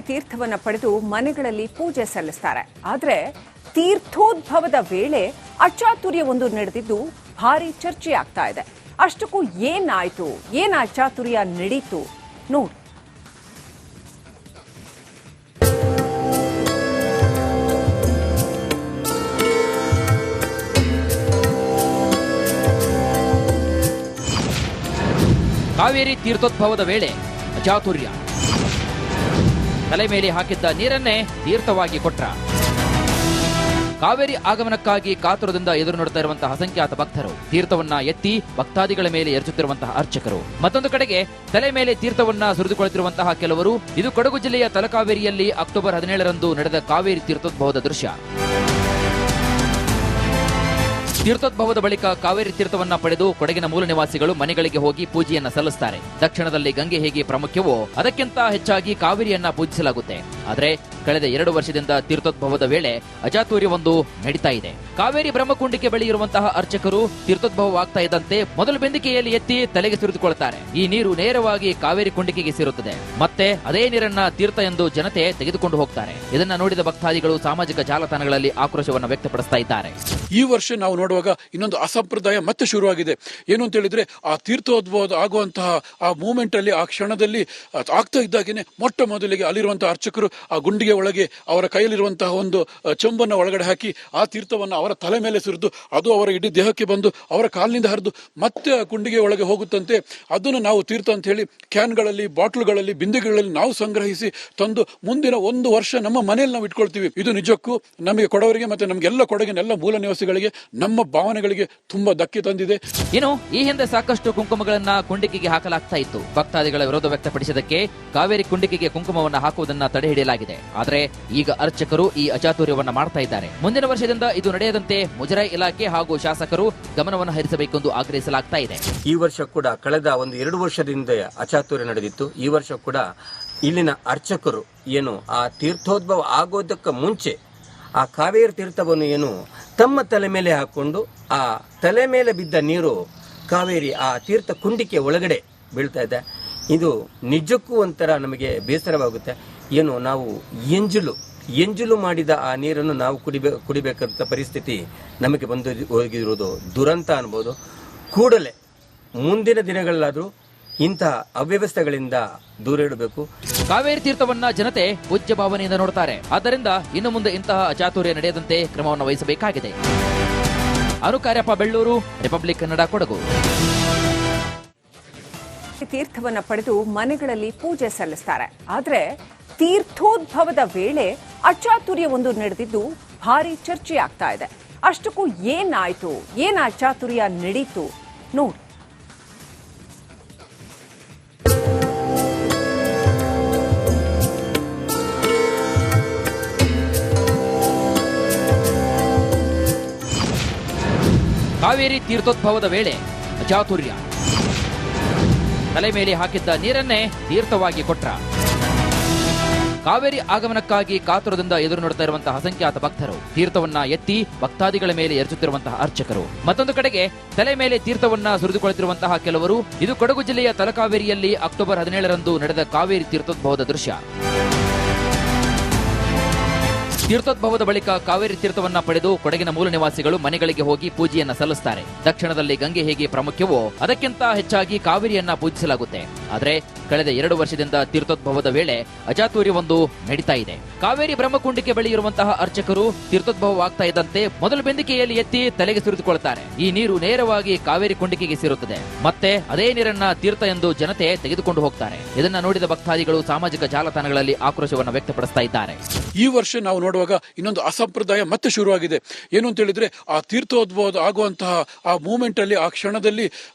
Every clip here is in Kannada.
ತೀರ್ಥವನ್ನ ಪಡೆದು ಮನೆಗಳಲ್ಲಿ ಪೂಜೆ ಸಲ್ಲಿಸ್ತಾರೆ. ಆದರೆ ತೀರ್ಥೋದ್ಭವದ ವೇಳೆ ಅಚಾತುರ್ಯವೊಂದು ನಡೆದಿದ್ದು ಭಾರಿ ಚರ್ಚೆ ಆಗ್ತಾ ಇದೆ. ಅಷ್ಟಕ್ಕೂ ಏನಾಯ್ತು, ಏನ್ ಅಚಾತುರ್ಯ ನಡೀತು ನೋಡಿ. ಕಾವೇರಿ ತೀರ್ಥೋದ್ಭವದ ವೇಳೆ ಅಚಾತುರ್ಯ. ತಲೆ ಮೇಲೆ ಹಾಕಿದ್ದ ನೀರನ್ನೇ ತೀರ್ಥವಾಗಿ ಕೊಟ್ರ. ಕಾವೇರಿ ಆಗಮನಕ್ಕಾಗಿ ಕಾತುರದಿಂದ ಎದುರು ನೋಡ್ತಾ ಇರುವಂತಹ ಅಸಂಖ್ಯಾತ ಭಕ್ತರು, ತೀರ್ಥವನ್ನ ಎತ್ತಿ ಭಕ್ತಾದಿಗಳ ಮೇಲೆ ಎರಚುತ್ತಿರುವಂತಹ ಅರ್ಚಕರು, ಮತ್ತೊಂದು ಕಡೆಗೆ ತಲೆ ಮೇಲೆ ತೀರ್ಥವನ್ನ ಸುರಿದುಕೊಳ್ಳುತ್ತಿರುವಂತಹ ಕೆಲವರು. ಇದು ಕೊಡಗು ಜಿಲ್ಲೆಯ ತಲಕಾವೇರಿಯಲ್ಲಿ ಅಕ್ಟೋಬರ್ 17ರಂದು ನಡೆದ ಕಾವೇರಿ ತೀರ್ಥೋದ್ಭವದ ದೃಶ್ಯ. ತೀರ್ಥೋದ್ಭವದ ಬಳಿಕ ಕಾವೇರಿ ತೀರ್ಥವನ್ನ ಪಡೆದು ಕೊಡಗಿನ ಮೂಲ ನಿವಾಸಿಗಳು ಮನೆಗಳಿಗೆ ಹೋಗಿ ಪೂಜೆಯನ್ನ ಸಲ್ಲಿಸುತ್ತಾರೆ. ದಕ್ಷಿಣದಲ್ಲಿ ಗಂಗೆ ಹೇಗೆ ಪ್ರಾಮುಖ್ಯವೋ ಅದಕ್ಕಿಂತ ಹೆಚ್ಚಾಗಿ ಕಾವೇರಿಯನ್ನ ಪೂಜಿಸಲಾಗುತ್ತೆ. ಆದರೆ ಕಳೆದ 2 ವರ್ಷದಿಂದ ತೀರ್ಥೋದ್ಭವದ ವೇಳೆ ಅಚಾತುರ್ಯವೊಂದು ನಡೀತಾ ಇದೆ. ಕಾವೇರಿ ಬ್ರಹ್ಮಕುಂಡಿಗೆ ಬಳಿ ಇರುವಂತಹ ಅರ್ಚಕರು ತೀರ್ಥೋದ್ಭವವಾಗ್ತಾ ಇದ್ದಂತೆ ಮೊದಲು ಬೆಂದಿಕೆಯಲ್ಲಿ ಎತ್ತಿ ತಲೆಗೆ ಸುರಿದುಕೊಳ್ಳುತ್ತಾರೆ. ಈ ನೀರು ನೇರವಾಗಿ ಕಾವೇರಿ ಕುಂಡಿಕೆಗೆ ಸೇರುತ್ತದೆ. ಮತ್ತೆ ಅದೇ ನೀರನ್ನ ತೀರ್ಥ ಎಂದು ಜನತೆ ತೆಗೆದುಕೊಂಡು ಹೋಗ್ತಾರೆ. ಇದನ್ನ ನೋಡಿದ ಭಕ್ತಾದಿಗಳು ಸಾಮಾಜಿಕ ಜಾಲತಾಣಗಳಲ್ಲಿ ಆಕ್ರೋಶವನ್ನು ವ್ಯಕ್ತಪಡಿಸ್ತಾ ಇದ್ದಾರೆ. ಈ ವರ್ಷ ನಾವು ನೋಡುವಾಗ ಇನ್ನೊಂದು ಅಸಂಪ್ರದಾಯ ಮತ್ತೆ ಶುರುವಾಗಿದೆ. ಏನು ಅಂತ ಹೇಳಿದ್ರೆ, ಆ ತೀರ್ಥೋದ್ಭವ ಆಗುವಂತಹ ಆ ಮೂಮೆಂಟ್ ಅಲ್ಲಿ, ಆ ಕ್ಷಣದಲ್ಲಿ ಆಗ್ತಾ ಇದ್ದಾಗೇನೆ ಮೊಟ್ಟ ಮೊದಲಿಗೆ ಅಲ್ಲಿರುವಂತಹ ಅರ್ಚಕರು ಆ ಗುಂಡಿಗೆ ಒಳಗೆ ಅವರ ಕೈಯಲ್ಲಿರುವಂತಹ ಒಂದು ಚೊಂಬನ್ನು ಒಳಗಡೆ ಹಾಕಿ ಆ ತೀರ್ಥವನ್ನು ಅವರ ತಲೆ ಮೇಲೆ ಸುರಿದು ಅದು ಅವರ ಇಡೀ ದೇಹಕ್ಕೆ ಬಂದು ಅವರ ಕಾಲಿನಿಂದ ಹರಿದು ಮತ್ತೆ ಆ ಗುಂಡಿಗೆ ಒಳಗೆ ಹೋಗುತ್ತಂತೆ. ಅದನ್ನು ನಾವು ತೀರ್ಥ ಅಂತ ಹೇಳಿ ಕ್ಯಾನ್ಗಳಲ್ಲಿ, ಬಾಟ್ಲುಗಳಲ್ಲಿ, ಬಿಂದಿಗೆಗಳಲ್ಲಿ ನಾವು ಸಂಗ್ರಹಿಸಿ ತಂದು ಮುಂದಿನ 1 ವರ್ಷ ನಮ್ಮ ಮನೆಯಲ್ಲಿ ನಾವು ಇಟ್ಕೊಳ್ತೀವಿ. ಇದು ನಿಜಕ್ಕೂ ನಮಗೆ ಕೊಡವರಿಗೆ ಮತ್ತೆ ನಮಗೆಲ್ಲ ಕೊಡಗಿನೆಲ್ಲ ಮೂಲ ನಿವಾಸಿಗಳಿಗೆ, ನಮ್ಮ ಭಾವನೆಗಳಿಗೆ ತುಂಬಾ ಧಕ್ಕೆ ತಂದಿದೆ. ಇನ್ನು ಈ ಹಿಂದೆ ಸಾಕಷ್ಟು ಕುಂಕುಮಗಳನ್ನ ಕುಂಡಿಕೆಗೆ ಹಾಕಲಾಗ್ತಾ ಇತ್ತು. ಭಕ್ತಾದಿಗಳ ವಿರೋಧ ವ್ಯಕ್ತಪಡಿಸಿದಕ್ಕೆ ಕಾವೇರಿ ಕುಂಡಿಕೆಗೆ ಕುಂಕುಮವನ್ನ ಹಾಕುವುದನ್ನ ತಡೆ ಹಿಡಿಯಲಾಗಿದೆ. ಆದರೆ ಈಗ ಅರ್ಚಕರು ಈ ಅಚಾತುರ್ಯವನ್ನ ಮಾಡ್ತಾ ಇದ್ದಾರೆ. ಮುಂದಿನ ವರ್ಷದಿಂದ ಇದು ನಡೆಯದಂತೆ ಮುಜರಾಯಿ ಇಲಾಖೆ ಹಾಗೂ ಶಾಸಕರು ಗಮನವನ್ನು ಹರಿಸಬೇಕೆಂದು ಆಗ್ರಹಿಸಲಾಗ್ತಾ ಇದೆ. ಈ ವರ್ಷ ಕೂಡ ಕಳೆದ 1-2 ವರ್ಷದಿಂದ ಅಚಾತುರ್ಯ ನಡೆದಿತ್ತು. ಈ ವರ್ಷ ಕೂಡ ಇಲ್ಲಿನ ಅರ್ಚಕರು ಏನು ಆ ತೀರ್ಥೋದ್ಭವ ಆಗೋದಕ್ಕೆ ಮುಂಚೆ ಆ ಕಾವೇರಿ ತೀರ್ಥವನ್ನು ಏನು ತಮ್ಮ ತಲೆ ಮೇಲೆ ಹಾಕೊಂಡು ಆ ತಲೆ ಮೇಲೆ ಬಿದ್ದ ನೀರು ಕಾವೇರಿ ಆ ತೀರ್ಥ ಕುಂಡಿಕೆ ಒಳಗಡೆ ಬೀಳ್ತಾ ಇದೆ. ಇದು ನಿಜಕ್ಕೂ ಒಂಥರ ನಮಗೆ ಬೇಸರವಾಗುತ್ತೆ. ಏನು ನಾವು ಎಂಜಲು ಮಾಡಿದ ಆ ನೀರನ್ನು ನಾವು ಕುಡಿಬೇಕಂತ ಪರಿಸ್ಥಿತಿ ನಮಗೆ ಬಂದು ಹೋಗಿರುವುದು ದುರಂತ ಅನ್ಬೋದು. ಕೂಡಲೇ ಮುಂದಿನ ದಿನಗಳಲ್ಲಾದರೂ ಇಂತಹ ಅವ್ಯವಸ್ಥೆಗಳಿಂದ ದೂರ ಇಡಬೇಕು. ಕಾವೇರಿ ತೀರ್ಥವನ್ನ ಜನತೆ ಪೂಜ್ಯ ಭಾವನೆಯಿಂದ ನೋಡ್ತಾರೆ. ಆದ್ದರಿಂದ ಇನ್ನು ಮುಂದೆ ಇಂತಹ ಅಚಾತುರ್ಯ ನಡೆಯದಂತೆ ಕ್ರಮವನ್ನು ವಹಿಸಬೇಕಾಗಿದೆ. ಅನುಕಾರ್ಯಪ್ಪ, ಬೆಳ್ಳೂರು, ರಿಪಬ್ಲಿಕ್ ಕನ್ನಡ, ಕೊಡಗು. ತೀರ್ಥವನ್ನ ಪಡೆದು ಮನೆಗಳಲ್ಲಿ ಪೂಜೆ ಸಲ್ಲಿಸ್ತಾರೆ. ಆದರೆ ತೀರ್ಥೋದ್ಭವದ ವೇಳೆ ಅಚಾತುರ್ಯವೊಂದು ನಡೆದಿದ್ದು ಭಾರಿ ಚರ್ಚೆ ಆಗ್ತಾ ಇದೆ. ಅಷ್ಟಕ್ಕೂ ಏನಾಯ್ತು, ಏನ್ ಅಚಾತುರ್ಯ ನಡೀತು ನೋಡಿ. ಕಾವೇರಿ ತೀರ್ಥೋದ್ಭವದ ವೇಳೆ ಅಚಾತುರ್ಯ. ತಲೆ ಮೇಲೆ ಹಾಕಿದ್ದ ನೀರನ್ನೇ ತೀರ್ಥವಾಗಿ ಕೊಟ್ರ. ಕಾವೇರಿ ಆಗಮನಕ್ಕಾಗಿ ಕಾತುರದಿಂದ ಎದುರು ನೋಡ್ತಾ ಇರುವಂತಹ ಅಸಂಖ್ಯಾತ ಭಕ್ತರು, ತೀರ್ಥವನ್ನ ಎತ್ತಿ ಭಕ್ತಾದಿಗಳ ಮೇಲೆ ಎರಚುತ್ತಿರುವಂತಹ ಅರ್ಚಕರು, ಮತ್ತೊಂದು ಕಡೆಗೆ ತಲೆ ಮೇಲೆ ತೀರ್ಥವನ್ನ ಸುರಿದುಕೊಳ್ಳುತ್ತಿರುವಂತಹ ಕೆಲವರು. ಇದು ಕೊಡಗು ಜಿಲ್ಲೆಯ ತಲಕಾವೇರಿಯಲ್ಲಿ ಅಕ್ಟೋಬರ್ 17ರಂದು ನಡೆದ ಕಾವೇರಿ ತೀರ್ಥೋದ್ಭವದ ದೃಶ್ಯ. ತೀರ್ಥೋದ್ಭವದ ಬಳಿಕ ಕಾವೇರಿ ತೀರ್ಥವನ್ನ ಪಡೆದು ಕೊಡಗಿನ ಮೂಲ ನಿವಾಸಿಗಳು ಮನೆಗಳಿಗೆ ಹೋಗಿ ಪೂಜೆಯನ್ನ ಸಲ್ಲಿಸುತ್ತಾರೆ. ದಕ್ಷಿಣದಲ್ಲಿ ಗಂಗೆ ಹೇಗೆ ಪ್ರಾಮುಖ್ಯವೋ ಅದಕ್ಕಿಂತ ಹೆಚ್ಚಾಗಿ ಕಾವೇರಿಯನ್ನ ಪೂಜಿಸಲಾಗುತ್ತೆ. ಆದರೆ ಕಳೆದ 2 ವರ್ಷದಿಂದ ತೀರ್ಥೋದ್ಭವದ ವೇಳೆ ಅಚಾತುರ್ಯವೊಂದು ನಡೀತಾ ಇದೆ. ಕಾವೇರಿ ಬ್ರಹ್ಮಕುಂಡಿಗೆ ಬಳಿ ಇರುವಂತಹ ಅರ್ಚಕರು ತೀರ್ಥೋದ್ಭವವಾಗ್ತಾ ಇದ್ದಂತೆ ಮೊದಲು ಬೆಂದಿಕೆಯಲ್ಲಿ ಎತ್ತಿ ತಲೆಗೆ ಸುರಿದುಕೊಳ್ಳುತ್ತಾರೆ. ಈ ನೀರು ನೇರವಾಗಿ ಕಾವೇರಿ ಕುಂಡಿಕೆಗೆ ಸೇರುತ್ತದೆ. ಮತ್ತೆ ಅದೇ ನೀರನ್ನ ತೀರ್ಥ ಎಂದು ಜನತೆ ತೆಗೆದುಕೊಂಡು ಹೋಗ್ತಾರೆ. ಇದನ್ನ ನೋಡಿದ ಭಕ್ತಾದಿಗಳು ಸಾಮಾಜಿಕ ಜಾಲತಾಣಗಳಲ್ಲಿ ಆಕ್ರೋಶವನ್ನು ವ್ಯಕ್ತಪಡಿಸ್ತಾ ಇದ್ದಾರೆ. ಈ ವರ್ಷ ನಾವು ನೋಡುವಾಗ ಇನ್ನೊಂದು ಅಸಂಪ್ರದಾಯ ಮತ್ತೆ ಶುರುವಾಗಿದೆ. ಏನು ಅಂತ ಹೇಳಿದ್ರೆ, ಆ ತೀರ್ಥೋದ್ಭವ ಆಗುವಂತಹ ಆ ಮೂಮೆಂಟ್ ಅಲ್ಲಿ, ಆ ಕ್ಷಣದಲ್ಲಿ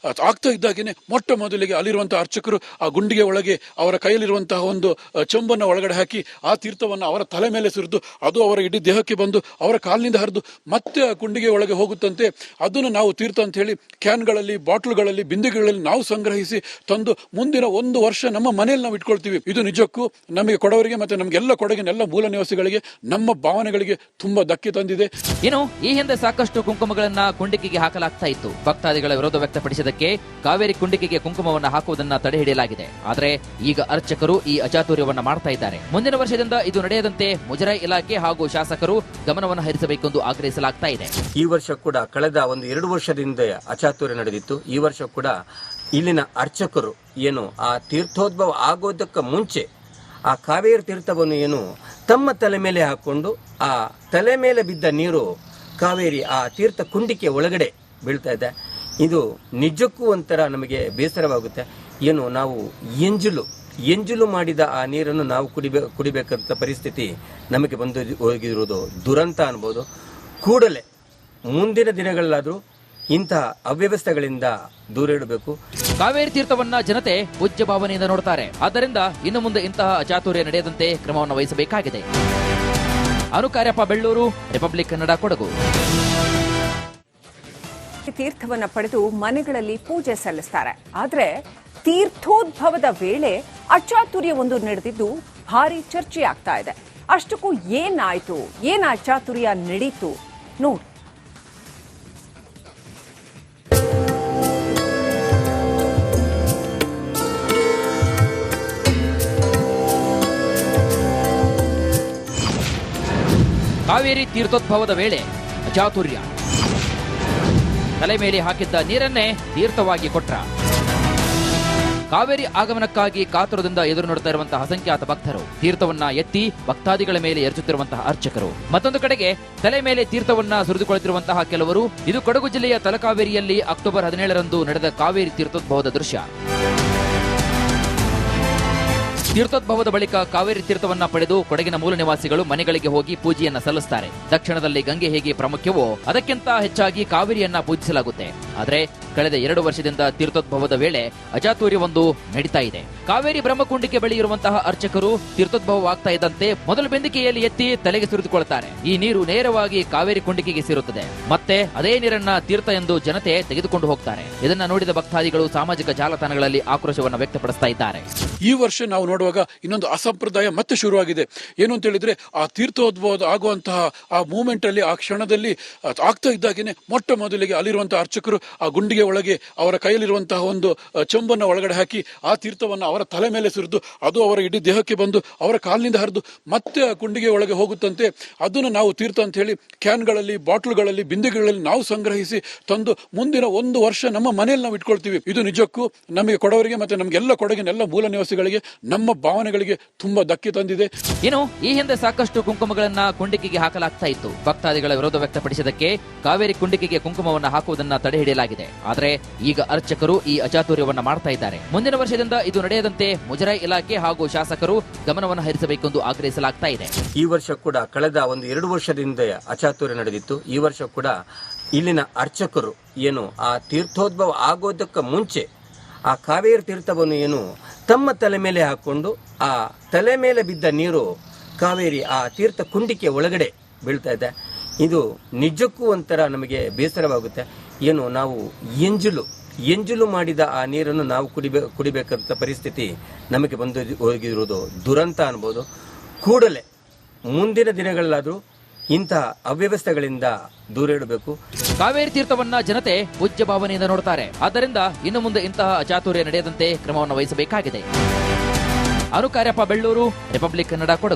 ಆಗ್ತಾ ಇದ್ದಾಗೇನೆ ಮೊಟ್ಟ ಮೊದಲಿಗೆ ಅಲ್ಲಿರುವಂತಹ ಅರ್ಚಕರು ಆ ಗುಂಡಿಗೆ ಒಳಗೆ ಅವರ ಕೈಯಲ್ಲಿರುವಂತಹ ಒಂದು ಚೊಂಬನ್ನು ಒಳಗಡೆ ಹಾಕಿ ಆ ತೀರ್ಥವನ್ನು ಅವರ ತಲೆ ಮೇಲೆ ಸುರಿದು ಅದು ಅವರ ಇಡೀ ದೇಹಕ್ಕೆ ಬಂದು ಅವರ ಕಾಲಿನಿಂದ ಹರಿದು ಮತ್ತೆ ಆ ಗುಂಡಿಗೆ ಒಳಗೆ ಹೋಗುತ್ತಂತೆ. ಅದನ್ನು ನಾವು ತೀರ್ಥ ಅಂತ ಹೇಳಿ ಕ್ಯಾನ್ಗಳಲ್ಲಿ, ಬಾಟ್ಲುಗಳಲ್ಲಿ, ಬಿಂದಿಗೆಗಳಲ್ಲಿ ನಾವು ಸಂಗ್ರಹಿಸಿ ತಂದು ಮುಂದಿನ 1 ವರ್ಷ ನಮ್ಮ ಮನೆಯಲ್ಲಿ ನಾವು ಇಟ್ಕೊಳ್ತೀವಿ. ಇದು ನಿಜಕ್ಕೂ ನಮಗೆ ಕೊಡವರಿಗೆ ಮತ್ತೆ ನಮಗೆಲ್ಲ ಕೊಡಗಿನೆಲ್ಲ ಮೂಲ ನಿವಾಸಿಗಳಿಗೆ, ನಮ್ಮ ಭಾವನೆಗಳಿಗೆ ತುಂಬಾ ಧಕ್ಕೆ ತಂದಿದೆ. ಇನ್ನು ಈ ಹಿಂದೆ ಸಾಕಷ್ಟು ಕುಂಕುಮಗಳನ್ನ ಕುಂಡಿಕೆಗೆ ಹಾಕಲಾಗ್ತಾ ಇತ್ತು. ಭಕ್ತಾದಿಗಳ ವಿರೋಧ ವ್ಯಕ್ತಪಡಿಸಿದಕ್ಕೆ ಕಾವೇರಿ ಕುಂಡಿಕೆಗೆ ಕುಂಕುಮವನ್ನ ಹಾಕುವುದನ್ನ ತಡೆ ಹಿಡಿಯಲಾಗಿದೆ. ಆದ್ರೆ ಈಗ ಅರ್ಚಕರು ಈ ಅಚಾತುರ್ಯವನ್ನ ಮಾಡ್ತಾ ಇದ್ದಾರೆ. ಮುಂದಿನ ವರ್ಷದಿಂದ ಇದು ನಡೆಯದಂತೆ ಮುಜರಾಯಿ ಇಲಾಖೆ ಹಾಗೂ ಶಾಸಕರು ಗಮನವನ್ನು ಹರಿಸಬೇಕೆಂದು ಆಗ್ರಹಿಸಲಾಗ್ತಾ ಇದೆ. ಈ ವರ್ಷ ಕೂಡ ಕಳೆದ ಒಂದು 2 ವರ್ಷದಿಂದ ಅಚಾತುರ್ಯ ನಡೆದಿತ್ತು. ಈ ವರ್ಷ ಕೂಡ ಇಲ್ಲಿನ ಅರ್ಚಕರು ಏನು ಆ ತೀರ್ಥೋದ್ಭವ ಆಗೋದಕ್ಕೆ ಮುಂಚೆ ಆ ಕಾವೇರಿ ತೀರ್ಥವನ್ನು ಏನು ತಮ್ಮ ತಲೆ ಮೇಲೆ ಹಾಕೊಂಡು ಆ ತಲೆ ಮೇಲೆ ಬಿದ್ದ ನೀರು ಕಾವೇರಿ ಆ ತೀರ್ಥ ಕುಂಡಿಕೆ ಒಳಗಡೆ ಬೀಳ್ತಾ ಇದೆ. ಇದು ನಿಜಕ್ಕೂ ಒಂಥರ ನಮಗೆ ಬೇಸರವಾಗುತ್ತೆ. ಏನು ನಾವು ಎಂಜಲು ಮಾಡಿದ ಆ ನೀರನ್ನು ನಾವು ಕುಡಿಬೇಕಂತ ಪರಿಸ್ಥಿತಿ ನಮಗೆ ಬಂದು ಹೋಗಿರುವುದು ದುರಂತ ಅನ್ಬೋದು. ಕೂಡಲೇ ಮುಂದಿನ ದಿನಗಳಲ್ಲಾದರೂ ಇಂತಹ ಅವ್ಯವಸ್ಥೆಗಳಿಂದ ದೂರ ಇಡಬೇಕು. ಕಾವೇರಿ ತೀರ್ಥವನ್ನ ಜನತೆ ಪೂಜ್ಯ ಭಾವನೆಯಿಂದ ನೋಡ್ತಾರೆ. ಆದ್ದರಿಂದ ಇನ್ನು ಮುಂದೆ ಇಂತಹ ಅಚಾತುರ್ಯ ನಡೆಯದಂತೆ ಕ್ರಮವನ್ನು ವಹಿಸಬೇಕಾಗಿದೆ. ಅನುಕಾರ್ಯಪ್ಪ, ಬೆಳ್ಳೂರು, ರಿಪಬ್ಲಿಕ್ ಕನ್ನಡ, ಕೊಡಗು. ತೀರ್ಥವನ್ನ ಪಡೆದು ಮನೆಗಳಲ್ಲಿ ಪೂಜೆ ಸಲ್ಲಿಸ್ತಾರೆ. ಆದ್ರೆ ತೀರ್ಥೋದ್ಭವದ ವೇಳೆ ಅಚಾತುರ್ಯವೊಂದು ನಡೆದಿದ್ದು ಭಾರಿ ಚರ್ಚೆ ಆಗ್ತಾ ಇದೆ. ಅಷ್ಟಕ್ಕೂ ಏನಾಯ್ತು, ಏನ್ ಅಚಾತುರ್ಯ ನಡೀತು ನೋಡಿ. ಕಾವೇರಿ ತೀರ್ಥೋದ್ಭವದ ವೇಳೆ ಅಚಾತುರ್ಯ. ತಲೆ ಮೇಲೆ ಹಾಕಿದ್ದ ನೀರನ್ನೇ ತೀರ್ಥವಾಗಿ ಕೊಟ್ರ. ಕಾವೇರಿ ಆಗಮನಕ್ಕಾಗಿ ಕಾತುರದಿಂದ ಎದುರು ನೋಡುತ್ತಾ ಇರುವಂತಹ ಅಸಂಖ್ಯಾತ ಭಕ್ತರು, ತೀರ್ಥವನ್ನ ಎತ್ತಿ ಭಕ್ತಾದಿಗಳ ಮೇಲೆ ಎರಚುತ್ತಿರುವಂತಹ ಅರ್ಚಕರು, ಮತ್ತೊಂದು ಕಡೆಗೆ ತಲೆ ಮೇಲೆ ತೀರ್ಥವನ್ನ ಸುರಿದುಕೊಳ್ಳುತ್ತಿರುವಂತಹ ಕೆಲವರು. ಇದು ಕೊಡಗು ಜಿಲ್ಲೆಯ ತಲಕಾವೇರಿಯಲ್ಲಿ ಅಕ್ಟೋಬರ್ 17ರಂದು ನಡೆದ ಕಾವೇರಿ ತೀರ್ಥೋದ್ಭವದ ದೃಶ್ಯ. ತೀರ್ಥೋದ್ಭವದ ಬಳಿಕ ಕಾವೇರಿ ತೀರ್ಥವನ್ನ ಪಡೆದು ಕೊಡಗಿನ ಮೂಲ ನಿವಾಸಿಗಳು ಮನೆಗಳಿಗೆ ಹೋಗಿ ಪೂಜೆಯನ್ನ ಸಲ್ಲಿಸುತ್ತಾರೆ. ದಕ್ಷಿಣದಲ್ಲಿ ಗಂಗೆ ಹೇಗೆ ಪ್ರಾಮುಖ್ಯವೋ ಅದಕ್ಕಿಂತ ಹೆಚ್ಚಾಗಿ ಕಾವೇರಿಯನ್ನ ಪೂಜಿಸಲಾಗುತ್ತೆ. ಆದ್ರೆ ಕಳೆದ 2 ವರ್ಷದಿಂದ ತೀರ್ಥೋದ್ಭವದ ವೇಳೆ ಅಚಾತುರ್ಯವೊಂದು ನಡೀತಾ ಇದೆ. ಕಾವೇರಿ ಬ್ರಹ್ಮಕುಂಡಿಗೆ ಬಳಿ ಇರುವಂತಹ ಅರ್ಚಕರು ತೀರ್ಥೋದ್ಭವವಾಗ್ತಾ ಇದ್ದಂತೆ ಮೊದಲ ಬೆಂದಿಕೆಯಲ್ಲಿ ಎತ್ತಿ ತಲೆಗೆ ಸುರಿದುಕೊಳ್ತಾರೆ. ಈ ನೀರು ನೇರವಾಗಿ ಕಾವೇರಿ ಕುಂಡಿಕೆಗೆ ಸೇರುತ್ತದೆ. ಮತ್ತೆ ಅದೇ ನೀರನ್ನ ತೀರ್ಥ ಎಂದು ಜನತೆ ತೆಗೆದುಕೊಂಡು ಹೋಗ್ತಾರೆ. ಇದನ್ನ ನೋಡಿದ ಭಕ್ತಾದಿಗಳು ಸಾಮಾಜಿಕ ಜಾಲತಾಣಗಳಲ್ಲಿ ಆಕ್ರೋಶವನ್ನು ವ್ಯಕ್ತಪಡಿಸ್ತಾ ಇದ್ದಾರೆ. ಈ ವರ್ಷ ನಾವು ನೋಡುವಾಗ ಇನ್ನೊಂದು ಅಸಂಪ್ರದಾಯ ಮತ್ತೆ ಶುರುವಾಗಿದೆ. ಏನು ಅಂತ ಹೇಳಿದ್ರೆ ಆ ತೀರ್ಥೋದ್ಭವ ಆಗುವಂತಹ ಆ ಮೂಮೆಂಟ್ ಅಲ್ಲಿ, ಆ ಕ್ಷಣದಲ್ಲಿ ಆಗ್ತಾ ಇದ್ದಾಗೇನೆ ಮೊಟ್ಟ ಮೊದಲಿಗೆ ಅಲ್ಲಿರುವಂತಹ ಅರ್ಚಕರು ಆ ಗುಂಡಿಗೆ ಒಳಗೆ ಅವರ ಕೈಯಲ್ಲಿರುವಂತಹ ಒಂದು ಚೆಂಬನ್ನು ಒಳಗಡೆ ಹಾಕಿ ಆ ತೀರ್ಥವನ್ನು ಅವರ ತಲೆ ಮೇಲೆ ಸುರಿದು ಅದು ಅವರ ಇಡೀ ದೇಹಕ್ಕೆ ಬಂದು ಅವರ ಕಾಲಿನಿಂದ ಹರಿದು ಮತ್ತೆ ಆ ಕುಂಡಿಗೆ ಒಳಗೆ ಹೋಗುತ್ತಂತೆ. ಅದನ್ನು ನಾವು ತೀರ್ಥ ಅಂತ ಹೇಳಿ ಕ್ಯಾನ್ಗಳಲ್ಲಿ, ಬಾಟ್ಲುಗಳಲ್ಲಿ, ಬಿಂದಿಗೆಗಳಲ್ಲಿ ನಾವು ಸಂಗ್ರಹಿಸಿ ತಂದು ಮುಂದಿನ 1 ವರ್ಷ ನಮ್ಮ ಮನೆಯಲ್ಲಿ ನಾವು ಇಟ್ಕೊಳ್ತೀವಿ. ಇದು ನಿಜಕ್ಕೂ ನಮಗೆ ಕೊಡವರಿಗೆ ಮತ್ತೆ ನಮಗೆಲ್ಲ ಕೊಡಗಿನ ಎಲ್ಲ ಮೂಲ ನಿವಾಸಿಗಳಿಗೆ, ನಮ್ಮ ಭಾವನೆಗಳಿಗೆ ತುಂಬಾ ಧಕ್ಕೆ ತಂದಿದೆ. ಇನ್ನು ಈ ಹಿಂದೆ ಸಾಕಷ್ಟು ಕುಂಕುಮಗಳನ್ನ ಕುಂಡಿಕೆಗೆ ಹಾಕಲಾಗ್ತಾ ಇತ್ತು. ಭಕ್ತಾದಿಗಳ ವಿರೋಧ ವ್ಯಕ್ತಪಡಿಸಿದಕ್ಕೆ ಕಾವೇರಿ ಕುಂಡಿಕೆಗೆ ಕುಂಕುಮವನ್ನು ಹಾಕುವುದನ್ನ ತಡೆ ಹಿಡಿಯಲಾಗಿದೆ. ಆದ್ರೆ ಈಗ ಅರ್ಚಕರು ಈ ಅಚಾತುರ್ಯವನ್ನ ಮಾಡ್ತಾ ಇದ್ದಾರೆ. ಮುಂದಿನ ವರ್ಷದಿಂದ ಇದು ನಡೆಯದಂತೆ ಮುಜರಾಯಿ ಇಲಾಖೆ ಹಾಗೂ ಶಾಸಕರು ಗಮನವನ್ನು ಹರಿಸಬೇಕೆಂದು ಆಗ್ರಹಿಸಲಾಗ್ತಾ ಇದೆ. ಈ ವರ್ಷ ಕೂಡ ಕಳೆದ ಒಂದು 2 ವರ್ಷದಿಂದ ಅಚಾತುರ್ಯ ನಡೆದಿತ್ತು. ಈ ವರ್ಷ ಕೂಡ ಇಲ್ಲಿನ ಅರ್ಚಕರು ಏನು ಆ ತೀರ್ಥೋದ್ಭವ ಆಗೋದಕ್ಕೆ ಮುಂಚೆ ಆ ಕಾವೇರಿ ತೀರ್ಥವನ್ನು ಏನು ತಮ್ಮ ತಲೆ ಮೇಲೆ ಹಾಕೊಂಡು ಆ ತಲೆ ಮೇಲೆ ಬಿದ್ದ ನೀರು ಕಾವೇರಿ ಆ ತೀರ್ಥ ಕುಂಡಿಕೆ ಒಳಗಡೆ ಬೀಳ್ತಾ ಇದೆ. ಇದು ನಿಜಕ್ಕೂ ಒಂಥರ ನಮಗೆ ಬೇಸರವಾಗುತ್ತೆ. ಏನು ನಾವು ಎಂಜಲು ಮಾಡಿದ ಆ ನೀರನ್ನು ನಾವು ಕುಡಿಬೇಕಂತ ಪರಿಸ್ಥಿತಿ ನಮಗೆ ಬಂದು ಹೋಗಿರುವುದು ದುರಂತ ಅನ್ಬೋದು. ಕೂಡಲೇ ಮುಂದಿನ ದಿನಗಳಲ್ಲಾದರೂ ಇಂತಹ ಅವ್ಯವಸ್ಥೆಗಳಿಂದ ದೂರ ಇಡಬೇಕು. ಕಾವೇರಿ ತೀರ್ಥವನ್ನ ಜನತೆ ಪೂಜ್ಯ ಭಾವನೆಯಿಂದ ನೋಡ್ತಾರೆ. ಆದ್ದರಿಂದ ಇನ್ನು ಮುಂದೆ ಇಂತಹ ಅಚಾತುರ್ಯ ನಡೆಯದಂತೆ ಕ್ರಮವನ್ನು ವಹಿಸಬೇಕಾಗಿದೆ. ಅನುಕಾರ್ಯಪ್ಪ, ಬೆಳ್ಳೂರು, ರಿಪಬ್ಲಿಕ್ ಕನ್ನಡ, ಕೊಡಗು.